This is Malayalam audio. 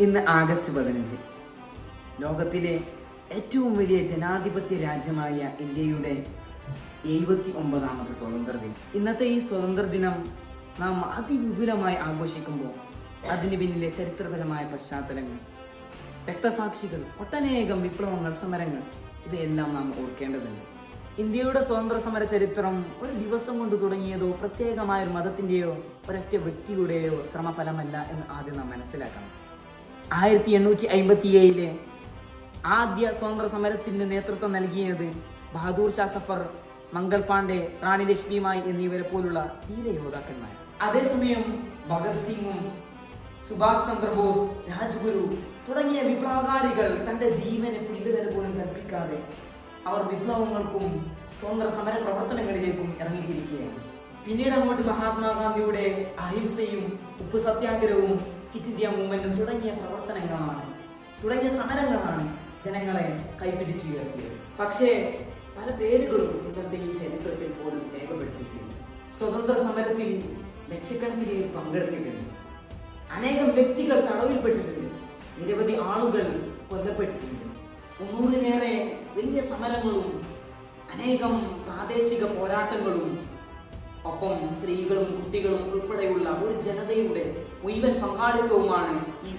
ഇന്ന് ആഗസ്റ്റ് 15 ലോകത്തിലെ ഏറ്റവും വലിയ ജനാധിപത്യ രാജ്യമായ ഇന്ത്യയുടെ 79ാമത് സ്വാതന്ത്ര്യദിനം. ഇന്നത്തെ ഈ സ്വാതന്ത്ര്യദിനം നാം അതിവിപുലമായി ആഘോഷിക്കുമ്പോൾ അതിന് പിന്നിലെ ചരിത്രപരമായ പശ്ചാത്തലങ്ങൾ, രക്തസാക്ഷികൾ, ഒട്ടനേകം വിപ്ലവങ്ങൾ, സമരങ്ങൾ ഇവയെല്ലാം നാം ഓർക്കേണ്ടതുണ്ട്. ഇന്ത്യയുടെ സ്വാതന്ത്ര്യ സമര ചരിത്രം ഒരു ദിവസം കൊണ്ട് തുടങ്ങിയതോ പ്രത്യേകമായ ഒരു മതത്തിൻ്റെയോ ഒരൊറ്റ വ്യക്തിയുടെയോ ശ്രമഫലമല്ല എന്ന് ആദ്യം നാം മനസ്സിലാക്കണം. 1857 ആദ്യ സ്വാതന്ത്ര്യ സമരത്തിന് നേതൃത്വം നൽകിയത് ബഹദൂർ ഷാ സഫർ, മംഗൾ പാണ്ഡെ, റാണി ലക്ഷ്മിബായി എന്നിവരെ പോലുള്ള ധീരയോദ്ധാക്കന്മാർ. അതേസമയം ഭഗത് സിംഗും സുഭാഷ് ചന്ദ്രബോസ്, രാജ്ഗുരു തുടങ്ങിയ വിപ്ലവകാരികൾ തന്റെ ജീവന് പുലികര പോലും കൽപ്പിക്കാതെ അവർ വിപ്ലവങ്ങൾക്കും സ്വാതന്ത്ര്യ സമര പ്രവർത്തനങ്ങളിലേക്കും ഇറങ്ങിത്തിരിക്കുകയാണ്. പിന്നീട് അങ്ങോട്ട് മഹാത്മാഗാന്ധിയുടെ അഹിംസയും ഉപ്പ് സത്യാഗ്രഹവും ക്വിറ്റ് ഇന്ത്യ മൂവ്മെന്റും തുടങ്ങിയ സമരങ്ങളാണ് ജനങ്ങളെ കൈപ്പിടിച്ചുയർത്തിയത്. പക്ഷേ പല പേരുകളും ഇന്നത്തെ ഈ ചരിത്രത്തിൽ പോലും രേഖപ്പെടുത്തിയിട്ടുണ്ട്. സ്വതന്ത്ര സമരത്തിൽ ലക്ഷക്കണക്കിന് പേർ പങ്കെടുത്തിട്ടുണ്ട്. അനേകം വ്യക്തികൾ തടവിൽപ്പെട്ടിട്ടുണ്ട്. നിരവധി ആളുകൾ കൊല്ലപ്പെട്ടിട്ടുണ്ട്. 300-ലേറെ വലിയ സമരങ്ങളും അനേകം പ്രാദേശിക പോരാട്ടങ്ങളും ഒപ്പം സ്ത്രീകളും കുട്ടികളും ഉൾപ്പെടെയുള്ള ഒരു ജനതയുടെ മുഴുവൻ പങ്കാളിത്തവുമാണ് ഈ